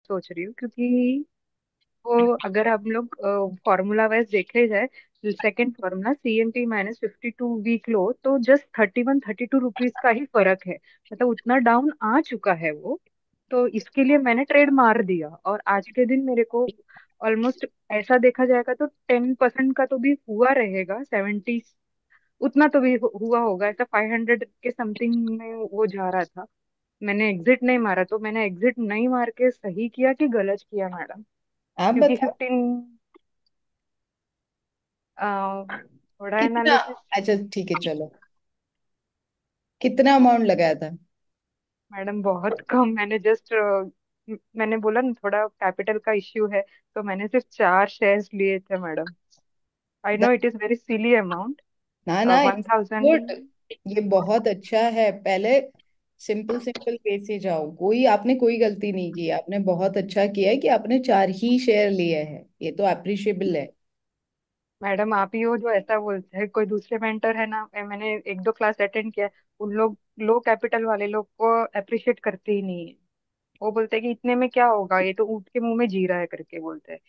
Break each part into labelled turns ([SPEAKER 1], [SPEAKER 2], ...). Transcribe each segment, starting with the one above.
[SPEAKER 1] सोच रही हूँ, क्योंकि वो अगर हम लोग फॉर्मूला वाइज देखे जाए, second formula CMT -52 week low, तो जस्ट 31-32 रुपीज का ही फर्क है। मतलब उतना डाउन आ चुका है वो। तो इसके लिए मैंने ट्रेड मार दिया, और आज के दिन मेरे को ऑलमोस्ट, ऐसा देखा जाएगा तो 10% का तो भी हुआ रहेगा, 70 उतना तो भी हुआ होगा। ऐसा 500 के समथिंग में वो जा रहा था। मैंने एग्जिट नहीं मारा, तो मैंने एग्जिट नहीं मार के सही किया कि गलत किया मैडम?
[SPEAKER 2] आप
[SPEAKER 1] क्योंकि
[SPEAKER 2] बताओ
[SPEAKER 1] 15, थोड़ा
[SPEAKER 2] कितना।
[SPEAKER 1] एनालिसिस।
[SPEAKER 2] अच्छा ठीक है चलो, कितना अमाउंट लगाया था?
[SPEAKER 1] मैडम बहुत कम, मैंने जस्ट, मैंने बोला ना थोड़ा कैपिटल का इश्यू है, तो मैंने सिर्फ 4 शेयर्स लिए थे madam. I know it is very silly amount.
[SPEAKER 2] ना ना,
[SPEAKER 1] 1000।
[SPEAKER 2] गुड। ये बहुत अच्छा है। पहले सिंपल सिंपल वे से जाओ। कोई आपने कोई गलती नहीं की, आपने बहुत अच्छा किया है कि आपने 4 ही शेयर लिए हैं, ये तो अप्रिशिएबल है।
[SPEAKER 1] मैडम आप ही हो जो ऐसा बोलते हैं, कोई दूसरे मेंटर है ना, मैंने एक दो क्लास अटेंड किया, उन लोग लो कैपिटल वाले लोग को अप्रिशिएट करते ही नहीं है। वो बोलते हैं कि इतने में क्या होगा, ये तो ऊँट के मुंह में जीरा है करके बोलते हैं।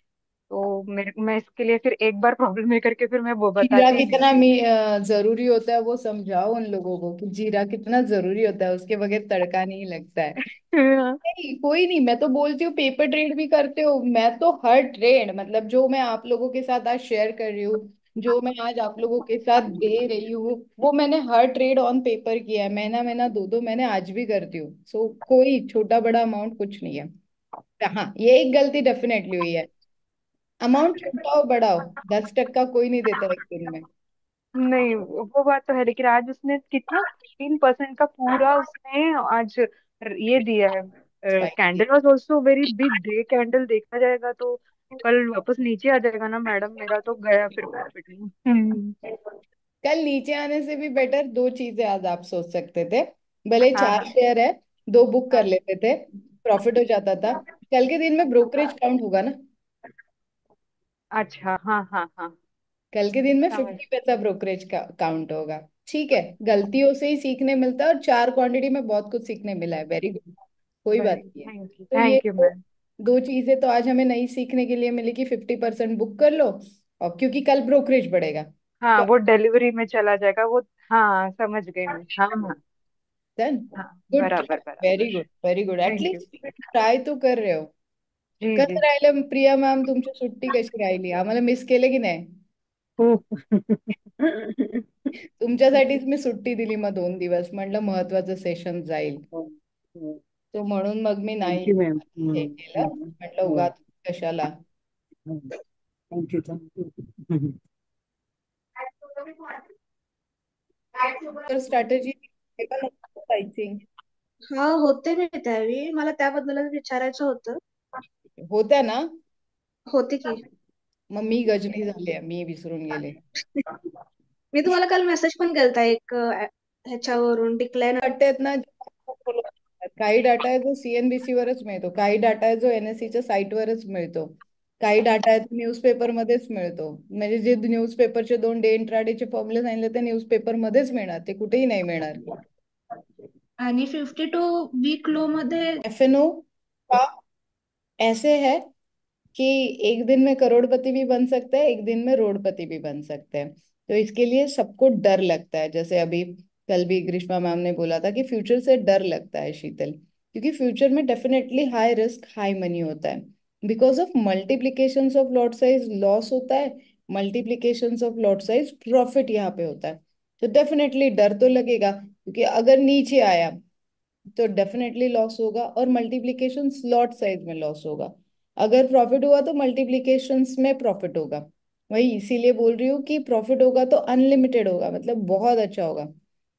[SPEAKER 1] तो मेरे, मैं इसके लिए फिर एक बार प्रॉब्लम है करके फिर मैं वो
[SPEAKER 2] जीरा
[SPEAKER 1] बताती ही नहीं
[SPEAKER 2] कितना
[SPEAKER 1] हूँ।
[SPEAKER 2] जरूरी होता है वो समझाओ उन लोगों को कि जीरा कितना जरूरी होता है, उसके बगैर तड़का नहीं लगता है। नहीं कोई नहीं, मैं तो बोलती हूँ पेपर ट्रेड भी करते हो। मैं तो हर ट्रेड, मतलब जो मैं आप लोगों के साथ आज शेयर कर रही हूँ, जो मैं आज आप लोगों के साथ दे रही हूँ, वो मैंने हर ट्रेड ऑन पेपर किया है। महीना महीना दो दो मैंने आज भी करती हूँ। सो कोई छोटा बड़ा अमाउंट कुछ नहीं है। हाँ ये एक गलती डेफिनेटली हुई है, अमाउंट छोटा हो बड़ा हो, 10 टका कोई नहीं देता एक दिन में।
[SPEAKER 1] नहीं वो बात तो है, लेकिन आज उसने कितना 15% का पूरा उसने आज ये दिया है।
[SPEAKER 2] Spike
[SPEAKER 1] candle was also very big day candle, देखा जाएगा तो कल वापस नीचे आ जाएगा ना मैडम, मेरा तो गया फिर प्रॉफिट में।
[SPEAKER 2] कल नीचे आने से भी बेटर दो चीजें आज आप सोच सकते थे। भले
[SPEAKER 1] हाँ
[SPEAKER 2] चार
[SPEAKER 1] हाँ
[SPEAKER 2] शेयर है, दो बुक कर
[SPEAKER 1] हाँ।
[SPEAKER 2] लेते थे, प्रॉफिट हो जाता था। कल के दिन में ब्रोकरेज काउंट होगा ना,
[SPEAKER 1] अच्छा, हाँ हाँ हाँ।
[SPEAKER 2] कल के दिन में
[SPEAKER 1] समझ।
[SPEAKER 2] 50 पैसा ब्रोकरेज का काउंट होगा। ठीक है, गलतियों से ही सीखने मिलता है, और चार क्वांटिटी में बहुत कुछ सीखने मिला है, वेरी गुड। कोई बात
[SPEAKER 1] वेरी
[SPEAKER 2] नहीं है।
[SPEAKER 1] थैंक यू,
[SPEAKER 2] तो ये
[SPEAKER 1] थैंक यू
[SPEAKER 2] तो
[SPEAKER 1] मैम।
[SPEAKER 2] दो चीजें तो आज हमें नई सीखने के लिए मिली कि 50% बुक कर लो, और क्योंकि कल ब्रोकरेज बढ़ेगा।
[SPEAKER 1] हाँ वो डिलीवरी में चला जाएगा वो। हाँ समझ गई मैं, हाँ हाँ।
[SPEAKER 2] डन।
[SPEAKER 1] हाँ
[SPEAKER 2] गुड
[SPEAKER 1] बराबर
[SPEAKER 2] ट्राई, वेरी
[SPEAKER 1] बराबर।
[SPEAKER 2] Good very good,
[SPEAKER 1] thank you.
[SPEAKER 2] At least try तो कर रहे हो.
[SPEAKER 1] जी
[SPEAKER 2] कसं
[SPEAKER 1] जी।
[SPEAKER 2] राहिलं प्रिया मॅम, तुमची सुट्टी कशी राहिली? आम्हाला मिस केलं की नाही?
[SPEAKER 1] खूप.
[SPEAKER 2] तुमच्यासाठीच मी सुट्टी दिली मग 2 दिवस, म्हटलं महत्वाचं सेशन जाईल. तो म्हणून मग मी नाही
[SPEAKER 1] थैंक यू मैम।
[SPEAKER 2] हे केलं, म्हटलं उगाच कशाला.
[SPEAKER 1] Thank you thank you.
[SPEAKER 2] तर स्ट्रॅटेजी आय थिंक
[SPEAKER 3] हा होते मी त्यावेळी, मला त्याबद्दलच विचारायचं होतं.
[SPEAKER 2] होत्या ना.
[SPEAKER 3] होते की.
[SPEAKER 2] मग मी गजनी झाले, मी विसरून गेले.
[SPEAKER 3] मी तुम्हाला काल मेसेज पण केलता एक ह्याच्यावरून डिक्लाइन.
[SPEAKER 2] वाटतात ना, काही डाटा आहे जो सीएनबीसी वरच मिळतो, काही डाटा आहे जो एनएससीच्या साईटवरच मिळतो, काही डाटा आहे तो न्यूजपेपर मध्येच मिळतो. म्हणजे जे न्यूजपेपरचे 2 डे इंट्राडेचे फॉर्म्युले सांगितले ते न्यूजपेपर मध्येच मिळणार, ते कुठेही नाही मिळणार.
[SPEAKER 3] आणि 52 वीक लो मध्ये
[SPEAKER 2] एफएनओ का ऐसे है कि एक दिन में करोड़पति भी बन सकते हैं, एक दिन में रोडपति भी बन सकते हैं। तो इसके लिए सबको डर लगता है, जैसे अभी कल भी ग्रीष्मा मैम ने बोला था कि फ्यूचर से डर लगता है शीतल, क्योंकि फ्यूचर में definitely high risk high money होता है। Because of multiplications of lot size loss होता है, multiplications of lot size profit यहाँ पे होता है। तो डेफिनेटली डर तो लगेगा, क्योंकि अगर नीचे आया तो डेफिनेटली लॉस होगा, और मल्टीप्लीकेशन स्लॉट साइज में लॉस होगा। अगर प्रॉफिट हुआ तो मल्टीप्लीकेशंस में प्रॉफिट होगा। वही इसीलिए बोल रही हूँ कि प्रॉफिट होगा तो अनलिमिटेड होगा, मतलब बहुत अच्छा होगा।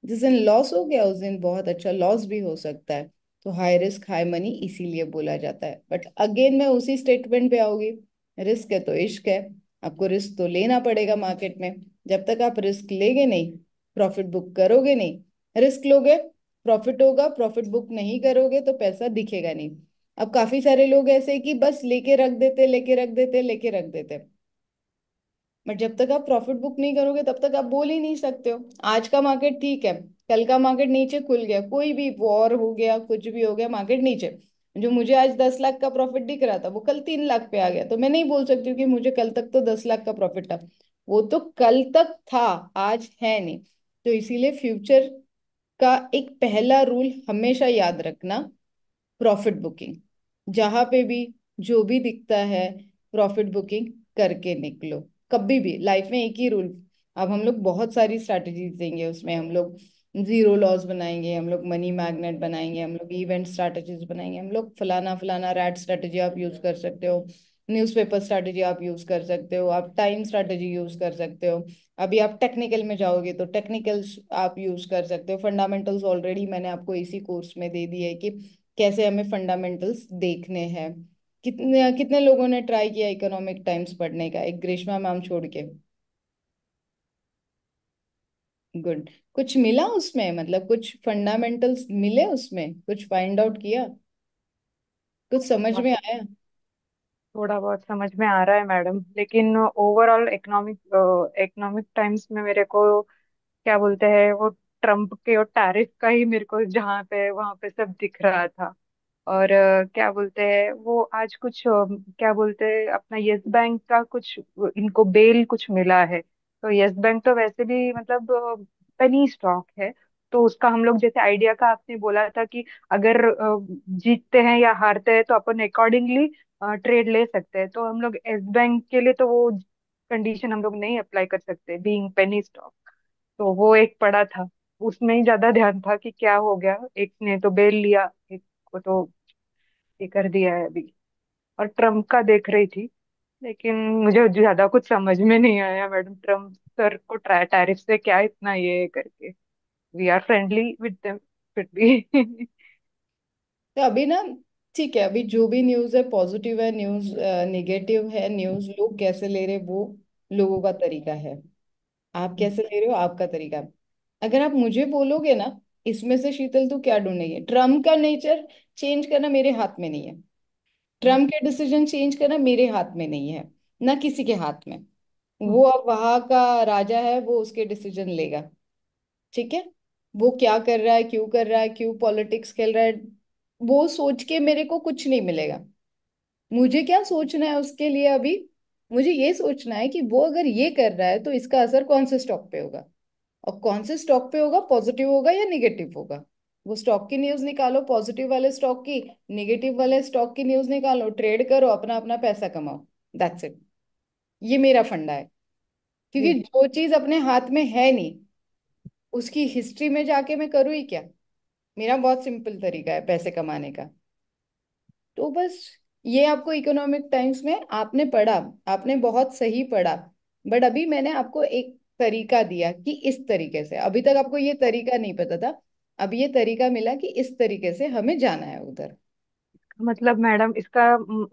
[SPEAKER 2] जिस दिन लॉस हो गया उस दिन बहुत अच्छा लॉस भी हो सकता है। तो हाई रिस्क हाई मनी इसीलिए बोला जाता है। बट अगेन मैं उसी स्टेटमेंट पे आऊंगी, रिस्क है तो इश्क है। आपको रिस्क तो लेना पड़ेगा मार्केट में। जब तक आप रिस्क लेगे नहीं, प्रॉफिट बुक करोगे नहीं। रिस्क लोगे, प्रॉफिट होगा, प्रॉफिट बुक नहीं करोगे तो पैसा दिखेगा नहीं। अब काफी सारे लोग ऐसे हैं कि बस लेके रख देते लेके रख देते लेके रख देते, बट जब तक आप प्रॉफिट बुक नहीं करोगे तब तक आप बोल ही नहीं सकते हो। आज का मार्केट ठीक है, कल का मार्केट नीचे खुल गया, कोई भी वॉर हो गया कुछ भी हो गया, मार्केट नीचे, जो मुझे आज 10 लाख का प्रॉफिट दिख रहा था वो कल 3 लाख पे आ गया, तो मैं नहीं बोल सकती हूँ कि मुझे कल तक तो 10 लाख का प्रॉफिट था। वो तो कल तक था, आज है नहीं। तो इसीलिए फ्यूचर का एक पहला रूल हमेशा याद रखना, प्रॉफिट बुकिंग। जहां पे भी जो भी दिखता है, प्रॉफिट बुकिंग करके निकलो। कभी भी लाइफ में एक ही रूल। अब हम लोग बहुत सारी स्ट्रैटेजीज देंगे, उसमें हम लोग जीरो लॉस बनाएंगे, हम लोग मनी मैग्नेट बनाएंगे, हम लोग इवेंट स्ट्रैटेजीज बनाएंगे, हम लोग फलाना फलाना रैट स्ट्रैटेजी आप यूज कर सकते हो, न्यूज़पेपर स्ट्रैटेजी आप यूज कर सकते हो, आप टाइम स्ट्रैटेजी यूज कर सकते हो। अभी आप टेक्निकल में जाओगे तो टेक्निकल्स आप यूज कर सकते हो। फंडामेंटल्स ऑलरेडी मैंने आपको इसी कोर्स में दे दी है कि कैसे हमें फंडामेंटल्स देखने हैं। कितने कितने लोगों ने ट्राई किया इकोनॉमिक टाइम्स पढ़ने का, एक ग्रीष्मा मैम छोड़ के? गुड। कुछ मिला उसमें, मतलब कुछ फंडामेंटल्स मिले उसमें, कुछ फाइंड आउट किया, कुछ समझ में आया?
[SPEAKER 1] थोड़ा बहुत समझ में आ रहा है मैडम, लेकिन ओवरऑल इकोनॉमिक इकोनॉमिक टाइम्स में मेरे को क्या बोलते हैं वो ट्रम्प के और टैरिफ का ही मेरे को जहाँ पे वहां पे सब दिख रहा था। और क्या बोलते हैं वो आज कुछ क्या बोलते हैं अपना यस बैंक का कुछ इनको बेल कुछ मिला है। तो यस बैंक तो वैसे भी मतलब पेनी स्टॉक है। तो उसका हम लोग जैसे आइडिया का आपने बोला था कि अगर जीतते हैं या हारते हैं तो अपन अकॉर्डिंगली ट्रेड ले सकते हैं। तो हम लोग यस बैंक के लिए तो वो कंडीशन हम लोग नहीं अप्लाई कर सकते बीइंग पेनी स्टॉक। तो वो एक पड़ा था, उसमें ही ज्यादा ध्यान था कि क्या हो गया, एक ने तो बेल लिया, एक को तो ये कर दिया है अभी। और ट्रम्प का देख रही थी, लेकिन मुझे ज्यादा कुछ समझ में नहीं आया मैडम। ट्रम्प सर को टैरिफ से क्या इतना ये करके, we are friendly with them फिर भी।
[SPEAKER 2] तो अभी ना, ठीक है, अभी जो भी न्यूज़ है पॉजिटिव है, न्यूज़ नेगेटिव है, न्यूज़ लोग कैसे ले रहे वो लोगों का तरीका है। आप कैसे ले रहे हो आपका तरीका है। अगर आप मुझे बोलोगे ना, इसमें से शीतल तू क्या ढूंढेगी, ट्रम्प का नेचर चेंज करना मेरे हाथ में नहीं है। ट्रम्प के डिसीजन चेंज करना मेरे हाथ में नहीं है, ना किसी के हाथ में। वो अब वहां का राजा है, वो उसके डिसीजन लेगा। ठीक है, वो क्या कर रहा है, क्यों कर रहा है, क्यों पॉलिटिक्स खेल रहा है, वो सोच के मेरे को कुछ नहीं मिलेगा। मुझे क्या सोचना है उसके लिए अभी? मुझे ये सोचना है कि वो अगर ये कर रहा है तो इसका असर कौन से स्टॉक पे होगा, और कौन से स्टॉक पे होगा, पॉजिटिव होगा या निगेटिव होगा। वो स्टॉक की न्यूज निकालो, पॉजिटिव वाले स्टॉक की, निगेटिव वाले स्टॉक की न्यूज निकालो, ट्रेड करो, अपना अपना पैसा कमाओ। That's it. ये मेरा फंडा है। क्योंकि
[SPEAKER 1] जी।
[SPEAKER 2] जो चीज अपने हाथ में है नहीं, उसकी हिस्ट्री में जाके मैं करूँ ही क्या। मेरा बहुत सिंपल तरीका है पैसे कमाने का। तो बस, ये आपको इकोनॉमिक टाइम्स में आपने पढ़ा, आपने बहुत सही पढ़ा। बट अभी मैंने आपको एक तरीका दिया कि इस तरीके से, अभी तक आपको ये तरीका नहीं पता था, अब ये तरीका मिला कि इस तरीके से हमें जाना है उधर।
[SPEAKER 1] मतलब मैडम इसका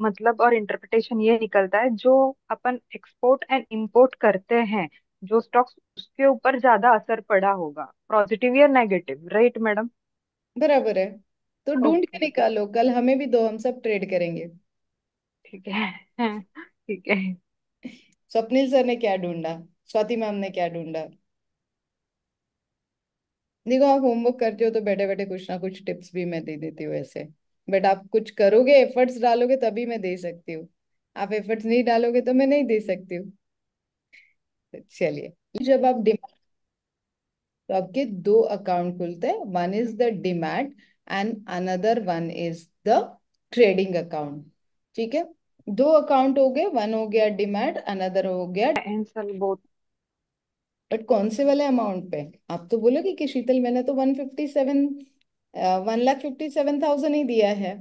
[SPEAKER 1] मतलब और इंटरप्रिटेशन ये निकलता है जो अपन एक्सपोर्ट एंड इंपोर्ट करते हैं जो स्टॉक्स उसके ऊपर ज्यादा असर पड़ा होगा, पॉजिटिव या नेगेटिव, राइट मैडम?
[SPEAKER 2] बराबर है। तो ढूंढ के
[SPEAKER 1] ओके।
[SPEAKER 2] निकालो, कल हमें भी दो, हम सब ट्रेड करेंगे।
[SPEAKER 1] ठीक है। ठीक है।
[SPEAKER 2] स्वप्निल सर ने क्या ढूंढा, स्वाति मैम ने क्या ढूंढा। देखो, आप होमवर्क करते हो तो बैठे बैठे कुछ ना कुछ टिप्स भी मैं दे देती हूँ ऐसे। बट आप कुछ करोगे, एफर्ट्स डालोगे तभी मैं दे सकती हूँ। आप एफर्ट्स नहीं डालोगे तो मैं नहीं दे सकती हूँ। तो चलिए, जब आप तो आपके दो अकाउंट खुलते हैं, one is the demat and another one is the trading account. ठीक है, दो अकाउंट हो गए, वन हो गया डिमैट, अनदर हो गया।
[SPEAKER 1] आंसर बहुत।
[SPEAKER 2] बट कौन से वाले अमाउंट पे? आप तो बोलोगे कि शीतल मैंने तो 157, 1,57,000 ही दिया है।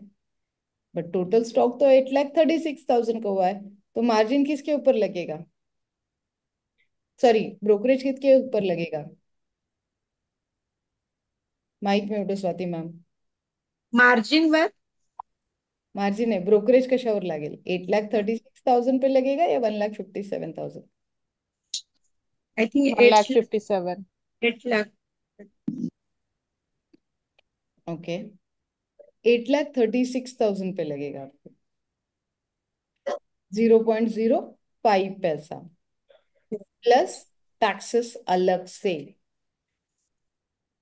[SPEAKER 2] बट टोटल स्टॉक तो 8,36,000 का हुआ है। तो मार्जिन किसके ऊपर लगेगा, सॉरी ब्रोकरेज किसके ऊपर लगेगा? माइक में उठो स्वाति मैम।
[SPEAKER 3] मार्जिन वर
[SPEAKER 2] मार्जिन है, ब्रोकरेज कशावर लागेल, 8,36,000 पे लगेगा या 1,57,000?
[SPEAKER 3] I think
[SPEAKER 4] one
[SPEAKER 3] eight
[SPEAKER 4] lakh fifty seven
[SPEAKER 3] 8 lakh.
[SPEAKER 2] Okay, 8,36,000 पे लगेगा आपको, 0.05 पैसा प्लस टैक्सेस अलग से,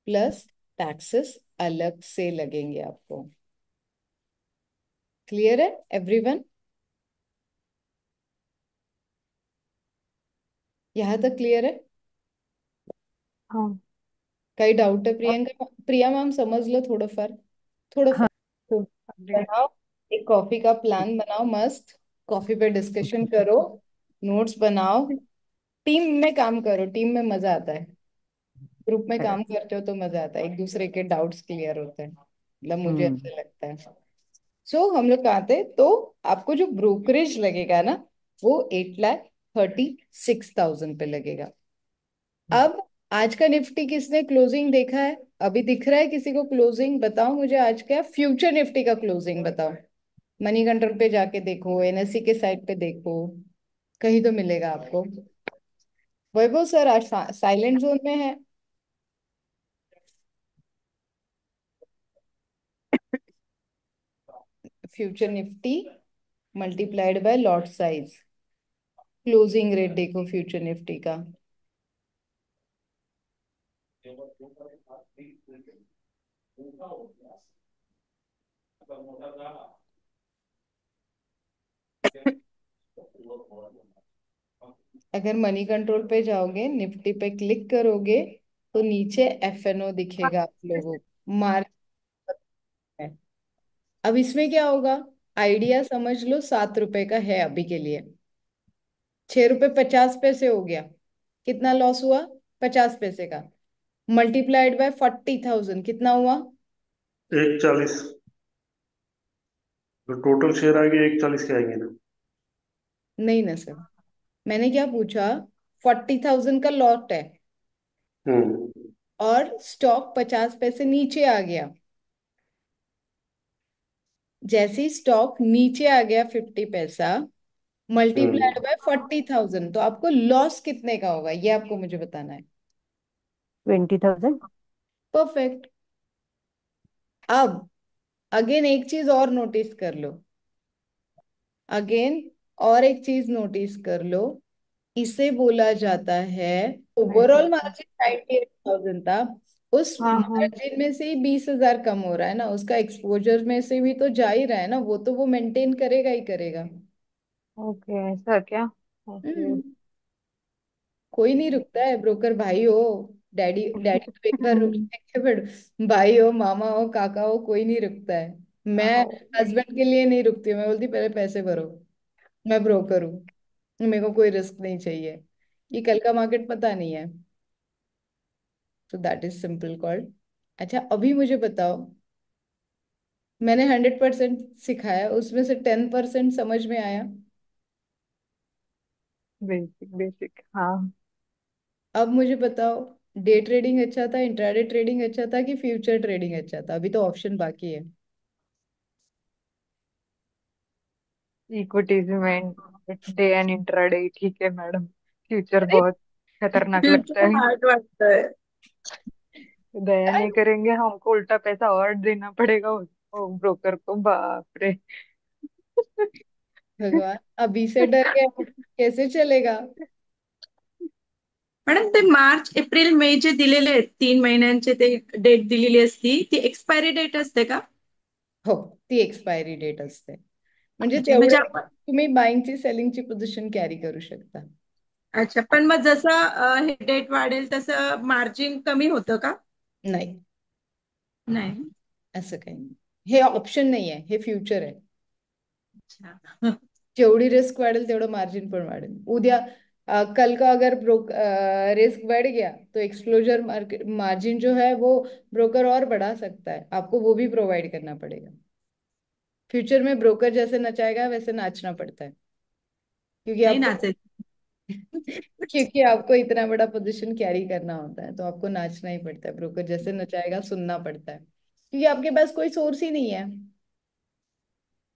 [SPEAKER 2] प्लस टैक्सेस अलग से लगेंगे आपको। क्लियर है एवरीवन? यहाँ तक क्लियर है?
[SPEAKER 1] हाँ।
[SPEAKER 2] कई डाउट है
[SPEAKER 1] और
[SPEAKER 2] प्रियंका? प्रिया मैम समझ लो थोड़ा फर्क, थोड़ा
[SPEAKER 1] हाँ,
[SPEAKER 2] फर्क। तो
[SPEAKER 1] agree।
[SPEAKER 2] बनाओ, एक कॉफी का प्लान बनाओ मस्त, कॉफी पे डिस्कशन करो, नोट्स बनाओ, टीम में काम करो, टीम में मजा आता है, ग्रुप में काम
[SPEAKER 1] Correct।
[SPEAKER 2] करते हो तो मजा आता है, एक दूसरे के डाउट्स क्लियर होते हैं, मतलब मुझे
[SPEAKER 1] हम्म।
[SPEAKER 2] ऐसा लगता है। सो हम लोग कहाँ थे? तो आपको जो ब्रोकरेज लगेगा ना, वो 8,36,000 पे लगेगा। अब आज का निफ्टी किसने क्लोजिंग देखा है? अभी दिख रहा है किसी को क्लोजिंग? बताओ मुझे आज का फ्यूचर निफ्टी का क्लोजिंग बताओ। मनी कंट्रोल पे जाके देखो, एनएससी के साइट पे देखो, कहीं तो मिलेगा आपको। वैभव सर आज साइलेंट जोन में है। Future Nifty multiplied by lot size, closing rate देखो फ्यूचर निफ्टी का। अगर मनी कंट्रोल पे जाओगे, निफ्टी पे क्लिक करोगे, तो नीचे एफएनओ दिखेगा आप लोगों को, मार्क है। अब इसमें क्या होगा? आइडिया समझ लो, 7 रुपए का है अभी के लिए, 6 रुपए 50 पैसे हो गया, कितना लॉस हुआ? 50 पैसे का, मल्टीप्लाइड बाय 40,000 कितना हुआ?
[SPEAKER 4] 140। तो टोटल शेयर आएंगे 140 के आएंगे ना?
[SPEAKER 2] नहीं ना सर, मैंने क्या पूछा? 40,000 का लॉट है,
[SPEAKER 4] हम्म।
[SPEAKER 2] और स्टॉक 50 पैसे नीचे आ गया। जैसे ही स्टॉक नीचे आ गया 50 पैसा, मल्टीप्लाइड
[SPEAKER 4] हम्म।
[SPEAKER 2] बाय 40,000, तो आपको लॉस कितने का होगा ये आपको मुझे बताना है।
[SPEAKER 1] 20,000।
[SPEAKER 2] परफेक्ट। अब अगेन एक चीज और नोटिस कर लो, अगेन और एक चीज नोटिस कर लो, इसे बोला जाता है, ओवरऑल मार्जिन 98,000 था, उस
[SPEAKER 1] हाँ हाँ।
[SPEAKER 2] मार्जिन में से ही 20,000 कम हो रहा है ना, उसका एक्सपोजर में से भी तो जा ही रहा है ना, वो तो वो मेंटेन करेगा ही करेगा।
[SPEAKER 1] ओके, ऐसा क्या? ओके।
[SPEAKER 2] हम्म, कोई नहीं रुकता है, ब्रोकर भाई हो, डैडी डैडी तो एक बार रुक जाएंगे, बट भाई हो, मामा हो, काका हो, कोई नहीं रुकता है। मैं हस्बैंड के लिए नहीं रुकती हूँ, मैं बोलती पहले पैसे भरो, मैं ब्रोकर हूँ, मेरे को कोई रिस्क नहीं चाहिए, ये कल का मार्केट पता नहीं है। तो दैट इज सिंपल कॉल्ड। अच्छा अभी मुझे बताओ, मैंने 100% सिखाया, उसमें से 10% समझ में आया?
[SPEAKER 1] बेसिक बेसिक, हाँ।
[SPEAKER 2] अब मुझे बताओ, डे ट्रेडिंग अच्छा था, इंट्राडे ट्रेडिंग अच्छा था, कि फ्यूचर ट्रेडिंग अच्छा था? अभी तो ऑप्शन बाकी है।
[SPEAKER 1] इक्विटीज में डे एंड इंट्राडे ठीक है मैडम। फ्यूचर
[SPEAKER 2] अरे
[SPEAKER 1] बहुत खतरनाक लगता
[SPEAKER 3] फ्यूचर
[SPEAKER 1] है।
[SPEAKER 3] हार्ड लगता है।
[SPEAKER 1] दया नहीं करेंगे हमको, उल्टा पैसा और देना पड़ेगा उस ब्रोकर को, बाप रे।
[SPEAKER 2] भगवान, अभी से डर गया, कैसे चलेगा?
[SPEAKER 3] मॅडम ते मार्च एप्रिल मे जे दिलेले आहेत 3 महिन्यांचे ते डेट दिलेली असती ती एक्सपायरी डेट असते का?
[SPEAKER 2] हो, ती एक्सपायरी डेट असते, म्हणजे
[SPEAKER 3] अच्छा म्हणजे
[SPEAKER 2] तेवढे
[SPEAKER 3] आपण
[SPEAKER 2] तुम्ही बाईंगची सेलिंगची पोझिशन कॅरी करू शकता.
[SPEAKER 3] अच्छा पण मग जसं हे डेट वाढेल तसं मार्जिन कमी होतं का?
[SPEAKER 2] नाही,
[SPEAKER 3] नाही.
[SPEAKER 2] असं काही नाही, हे ऑप्शन नाही आहे, हे फ्युचर आहे.
[SPEAKER 3] अच्छा.
[SPEAKER 2] जेवढी रिस्क वाढेल तेवढं मार्जिन पण वाढेल उद्या। कल का अगर रिस्क बढ़ गया तो एक्सक्लोजर मार्केट मार्जिन जो है वो ब्रोकर और बढ़ा सकता है, आपको वो भी प्रोवाइड करना पड़ेगा। फ्यूचर में ब्रोकर जैसे नचाएगा वैसे नाचना पड़ता है, क्योंकि
[SPEAKER 3] नाही
[SPEAKER 2] आपको
[SPEAKER 3] नाचायचं.
[SPEAKER 2] क्योंकि आपको इतना बड़ा पोजीशन कैरी करना होता है, तो आपको नाचना ही पड़ता है, ब्रोकर जैसे नचाएगा सुनना पड़ता है, क्योंकि आपके पास कोई सोर्स ही नहीं है।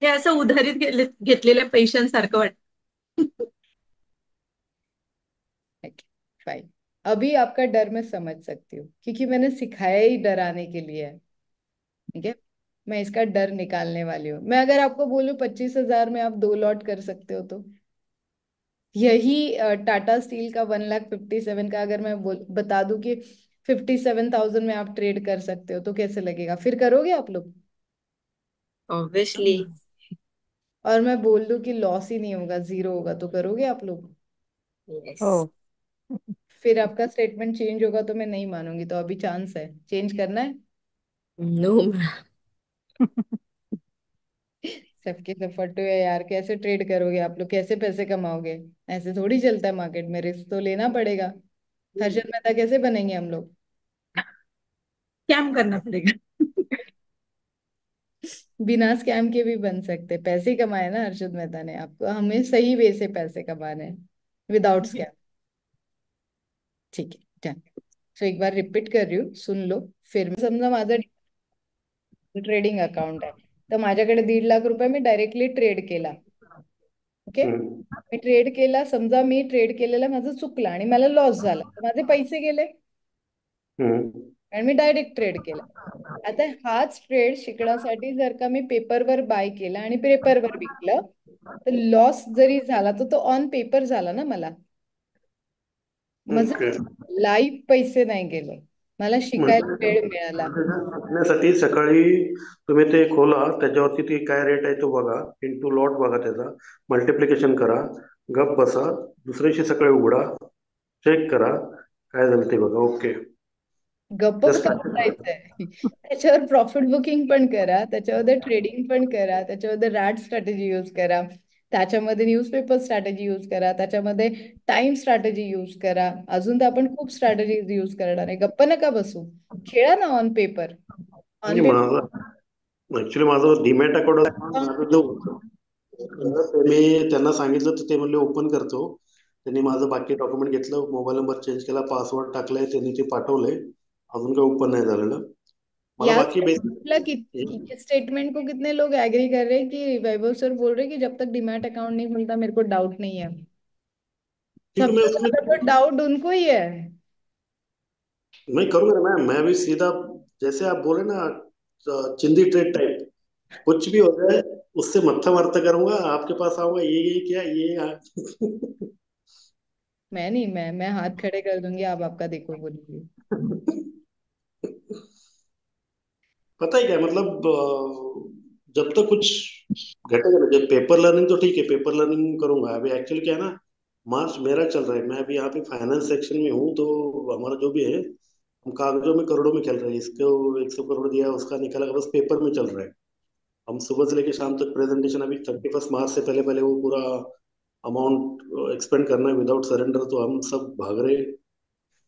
[SPEAKER 3] हे असं उधारीत घेतलेल्या पैशांसारखं वाटतं.
[SPEAKER 2] फाइन, अभी आपका डर मैं समझ सकती हूँ, क्योंकि मैंने सिखाया ही डराने के लिए है, ठीक है? मैं इसका डर निकालने वाली हूँ। मैं अगर आपको बोलूं 25,000 में आप 2 लॉट कर सकते हो, तो यही टाटा स्टील का 1,57,000 का अगर मैं बता दूं कि 57,000 में आप ट्रेड कर सकते हो, तो कैसे लगेगा? फिर करोगे आप लोग?
[SPEAKER 5] ऑब्वियसली।
[SPEAKER 2] और मैं बोल दूं कि लॉस ही नहीं होगा, जीरो होगा, तो करोगे आप लोग?
[SPEAKER 3] यस।
[SPEAKER 1] ओ।
[SPEAKER 2] फिर आपका स्टेटमेंट चेंज होगा तो मैं नहीं मानूंगी, तो अभी चांस है, चेंज करना है।
[SPEAKER 3] नो।
[SPEAKER 2] सबके सब फटू है यार, कैसे ट्रेड करोगे आप लोग, कैसे पैसे कमाओगे? ऐसे थोड़ी चलता है मार्केट में, रिस्क तो लेना पड़ेगा। हर्षद मेहता कैसे बनेंगे हम लोग?
[SPEAKER 3] स्कैम करना पड़ेगा।
[SPEAKER 2] बिना स्कैम के भी बन सकते, पैसे कमाए ना हर्षद मेहता ने, आपको हमें सही वे से पैसे कमाने हैं, विदाउट स्कैम। ठीक है, डन। तो एक बार रिपीट कर रही हूँ, सुन लो। फिर समजा माझा ट्रेडिंग अकाउंट आहे, तर माझ्याकडे 1.5 लाख रुपये मी डायरेक्टली ट्रेड केला. ओके.
[SPEAKER 4] हम्म
[SPEAKER 2] मी ट्रेड केला, समजा मी ट्रेड केलेलं माझं चुकलं आणि मला लॉस झाला, तर माझे पैसे गेले,
[SPEAKER 4] हम्म
[SPEAKER 2] आणि मी डायरेक्ट ट्रेड केला. आता हाच ट्रेड शिकण्यासाठी जर का मी पेपरवर बाय केला आणि पेपरवर विकलं, तर लॉस जरी झाला तर तो ऑन पेपर झाला ना मला. माझं
[SPEAKER 4] ओके.
[SPEAKER 2] लाईव्ह पैसे नाही गेले, मला शिकायला
[SPEAKER 4] म्हणजे
[SPEAKER 2] वेळ मिळाला.
[SPEAKER 4] शिकण्यासाठी सकाळी तुम्ही ते खोला, त्याच्यावरती ती काय रेट आहे तो बघा, इंटू लॉट बघा, त्याचा मल्टिप्लिकेशन करा, गप बसा, दुसऱ्या दिवशी सकाळी उघडा, चेक करा काय झालं ते बघा. ओके.
[SPEAKER 2] गप्प
[SPEAKER 4] जस्ट
[SPEAKER 2] का बसायचंय? त्याच्यावर प्रॉफिट बुकिंग पण करा, त्याच्यामध्ये ट्रेडिंग पण करा, त्याच्यामध्ये रॅट स्ट्रॅटेजी यूज करा, त्याच्यामध्ये न्यूजपेपर स्ट्रॅटेजी यूज करा, त्याच्यामध्ये टाइम स्ट्रॅटेजी यूज करा, अजून तर आपण खूप स्ट्रॅटेजीज यूज करणार आहे. गप्प नका बसू, खेळा ना ऑन पेपर. ऑन
[SPEAKER 4] म्हणजे माझं ऍक्च्युली माझं डीमॅट अकाउंट माझं
[SPEAKER 2] पेपर.
[SPEAKER 4] जो होतं, ते मी त्यांना सांगितलं तर ते म्हणले ओपन करतो. त्यांनी माझं बाकी डॉक्युमेंट घेतलं, मोबाईल नंबर चेंज केला, पासवर्ड टाकलाय, त्यांनी ते पाठवलंय. अजून काही ओपन नाही झालेलं. मला
[SPEAKER 2] या
[SPEAKER 4] बाकी
[SPEAKER 2] स्टेटमेंटला स्टेटमेंट को कितने लोग एग्री कर रहे हैं कि वैभव सर बोल रहे हैं कि जब तक डिमैट अकाउंट नहीं खुलता मेरे को डाउट नहीं है?
[SPEAKER 4] क्योंकि मैं
[SPEAKER 2] सबसे
[SPEAKER 4] उसमें
[SPEAKER 2] ज्यादा तो डाउट उनको ही है।
[SPEAKER 4] मैं करूंगा ना मैम, मैं भी सीधा जैसे आप बोले ना, चिंदी ट्रेड टाइप, कुछ भी हो जाए उससे मत्था मरता करूंगा, आपके पास आऊंगा, ये क्या ये
[SPEAKER 2] मैं नहीं, मैं हाथ खड़े कर दूंगी, आप आपका देखो बोलिए।
[SPEAKER 4] पता है क्या मतलब, जब तक कुछ घटेगा ना, जब पेपर लर्निंग तो ठीक है, पेपर लर्निंग करूंगा। अभी एक्चुअली क्या है ना, मार्च मेरा चल रहा है, मैं अभी यहाँ पे फाइनेंस सेक्शन में हूँ, तो हमारा जो भी है, हम कागजों में करोड़ों में खेल रहे हैं। इसको 100 करोड़ दिया, उसका निकला, बस पेपर में चल रहा है। हम सुबह से लेकर शाम तक प्रेजेंटेशन, अभी 31 मार्च से पहले पहले वो पूरा अमाउंट एक्सपेंड करना है विदाउट सरेंडर, तो हम सब भाग रहे हैं,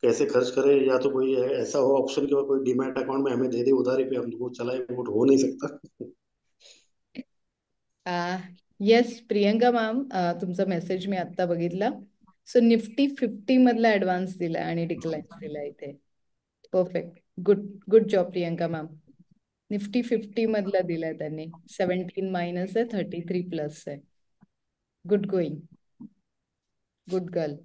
[SPEAKER 4] कैसे खर्च करें, या तो कोई ऐसा हो ऑप्शन कि वो कोई डीमैट अकाउंट में हमें दे दे उधारी पे, हम वो चलाए, वो हो नहीं सकता।
[SPEAKER 2] आ येस प्रियंका मॅम, तुमचा मेसेज मी आत्ता बघितला. सो निफ्टी 50 मधला ऍडव्हान्स दिलाय आणि डिक्लाइन्स दिलाय इथे. Perfect. Good. Good job Priyanka ma'am. Nifty 50 मधला दिलाय त्यांनी. 17 मायनस आहे, 33 प्लस आहे. Good going. Good girl.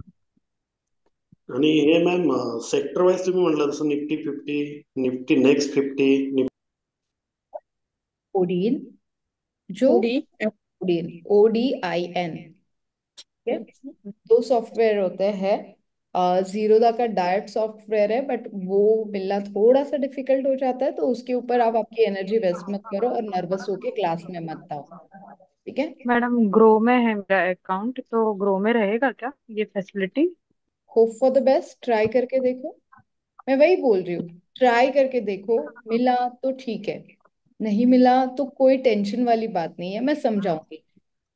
[SPEAKER 4] आणि हे मॅम, सेक्टर वाईज तुम्ही म्हटलं जसं निफ्टी 50, निफ्टी नेक्स्ट 50,
[SPEAKER 2] ओडीन. जो
[SPEAKER 3] थोड़ी।
[SPEAKER 2] ओडीन, ODIN, दो सॉफ्टवेयर होते हैं. जीरोदा का डायट सॉफ्टवेयर है, बट वो मिलना थोड़ा सा डिफिकल्ट हो जाता है, तो उसके ऊपर आप आपकी एनर्जी वेस्ट मत करो और नर्वस होके क्लास में मत आओ. ठीक है.
[SPEAKER 1] मैडम ग्रो में है मेरा अकाउंट, तो ग्रो में रहेगा क्या ये facility?
[SPEAKER 2] Hope for the best, try करके देखो. मैं वही बोल रही हूँ, ट्राई करके देखो. मिला तो ठीक है, नहीं मिला तो कोई टेंशन वाली बात नहीं है, मैं समझाऊंगी.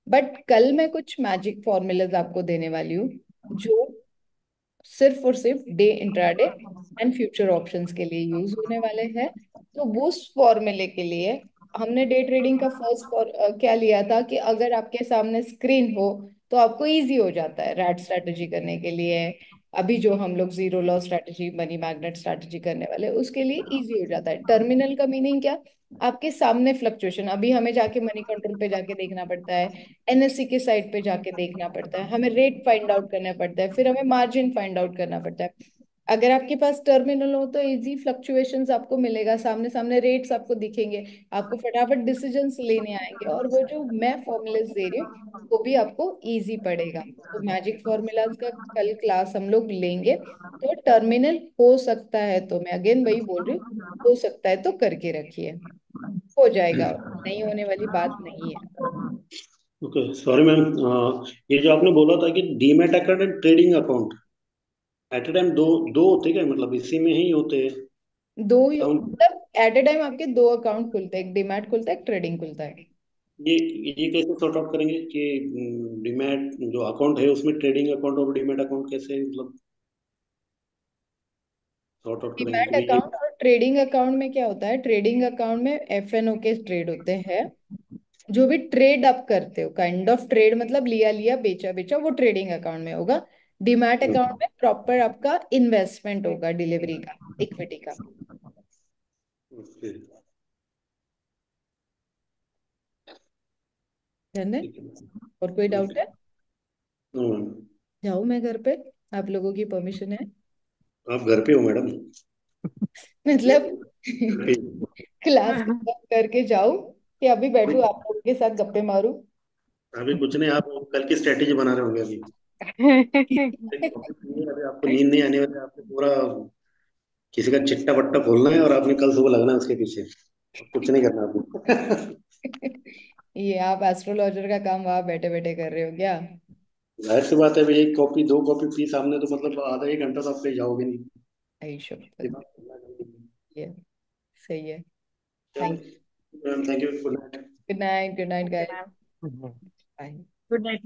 [SPEAKER 2] बट कल मैं कुछ मैजिक फॉर्मूलाज आपको देने वाली हूँ, जो सिर्फ और सिर्फ day intraday and future options के लिए यूज होने वाले हैं. तो उस फॉर्मूले के लिए हमने डे ट्रेडिंग का फर्स्ट क्या लिया था कि अगर आपके सामने स्क्रीन हो तो आपको इजी हो जाता है रैट स्ट्रैटेजी करने के लिए. अभी जो हम लोग zero loss strategy, money magnet strategy करने वाले हैं, उसके लिए इजी हो जाता है. टर्मिनल का मीनिंग क्या? आपके सामने फ्लक्चुएशन, अभी हमें जाके मनी कंट्रोल पे जाके देखना पड़ता है, NSE के साइट पे जाके देखना पड़ता है, हमें रेट फाइंड आउट करना पड़ता है, फिर हमें मार्जिन फाइंड आउट करना पड़ता है. अगर आपके पास टर्मिनल हो तो इजी फ्लक्चुएशंस आपको मिलेगा, सामने सामने रेट्स आपको दिखेंगे, आपको फटाफट डिसीजंस लेने आएंगे, और वो जो मैं फॉर्मूलाज दे रही हूँ वो भी आपको इजी पड़ेगा. तो मैजिक फॉर्मूलाज का कल क्लास हम लोग लेंगे. तो टर्मिनल हो सकता है, तो मैं अगेन वही बोल रही हूँ, हो सकता है तो करके रखिए, हो जाएगा, नहीं होने वाली बात नहीं है.
[SPEAKER 4] ओके सॉरी मैम, ये जो आपने बोला था कि demat account and trading account at a time दो दो होते क्या, मतलब इसी में ही होते हैं
[SPEAKER 2] दो
[SPEAKER 4] अकाउंट?
[SPEAKER 2] मतलब एट ए टाइम आपके दो अकाउंट खुलते हैं, एक डीमैट खुलता है, एक ट्रेडिंग खुलता है।
[SPEAKER 4] ये ये कैसे सॉर्ट आउट करेंगे कि डीमैट जो अकाउंट है उसमें ट्रेडिंग अकाउंट और डीमैट अकाउंट कैसे मतलब सॉर्ट आउट करेंगे,
[SPEAKER 2] डीमैट
[SPEAKER 4] क्योंकि ये
[SPEAKER 2] अकाउंट और ट्रेडिंग अकाउंट में क्या होता है, ट्रेडिंग अकाउंट में एफएनओ के ट्रेड होते हैं। जो भी ट्रेड आप करते हो, काइंड ऑफ ट्रेड मतलब लिया लिया बेचा बेचा, वो ट्रेडिंग अकाउंट में होगा। डीमैट अकाउंट में प्रॉपर आपका इन्वेस्टमेंट होगा, डिलीवरी का, इक्विटी का।
[SPEAKER 4] ओके,
[SPEAKER 2] ध्यान दें।
[SPEAKER 4] ठीक है।
[SPEAKER 2] और कोई डाउट
[SPEAKER 4] ओके,
[SPEAKER 2] है?
[SPEAKER 4] No ma'am.
[SPEAKER 2] जाऊँ मैं घर पे? आप लोगों की परमिशन है?
[SPEAKER 4] आप घर पे हो मैडम?
[SPEAKER 2] मतलब
[SPEAKER 4] घर पे ही।
[SPEAKER 2] क्लास खत्म करके जाऊं कि अभी बैठू आप लोगों के साथ गप्पे मारूं?
[SPEAKER 4] अभी कुछ नहीं, आप कल की स्ट्रेटेजी बना रहे होंगे अभी। अभी आपको नींद नहीं आने वाली, आपको पूरा किसी का चिट्टा पट्टा खोलना है और आपने कल सुबह लगना है उसके पीछे, और कुछ नहीं करना आपको।
[SPEAKER 2] ये आप एस्ट्रोलॉजर का काम वहां बैठे बैठे कर रहे हो क्या?
[SPEAKER 4] जाहिर सी बात है, अभी एक कॉपी दो कॉपी पी सामने तो मतलब आधा एक घंटा तो आप पे जाओगे नहीं,
[SPEAKER 2] आयुष्य।
[SPEAKER 4] दिमाग खुलना चाहिए।
[SPEAKER 2] ये सही है।
[SPEAKER 4] चलो
[SPEAKER 2] thank
[SPEAKER 4] ma'am, thank you, good night.
[SPEAKER 2] Good night, good night
[SPEAKER 1] okay
[SPEAKER 2] guys.
[SPEAKER 1] Ma'am.
[SPEAKER 2] Bye.
[SPEAKER 1] Good night.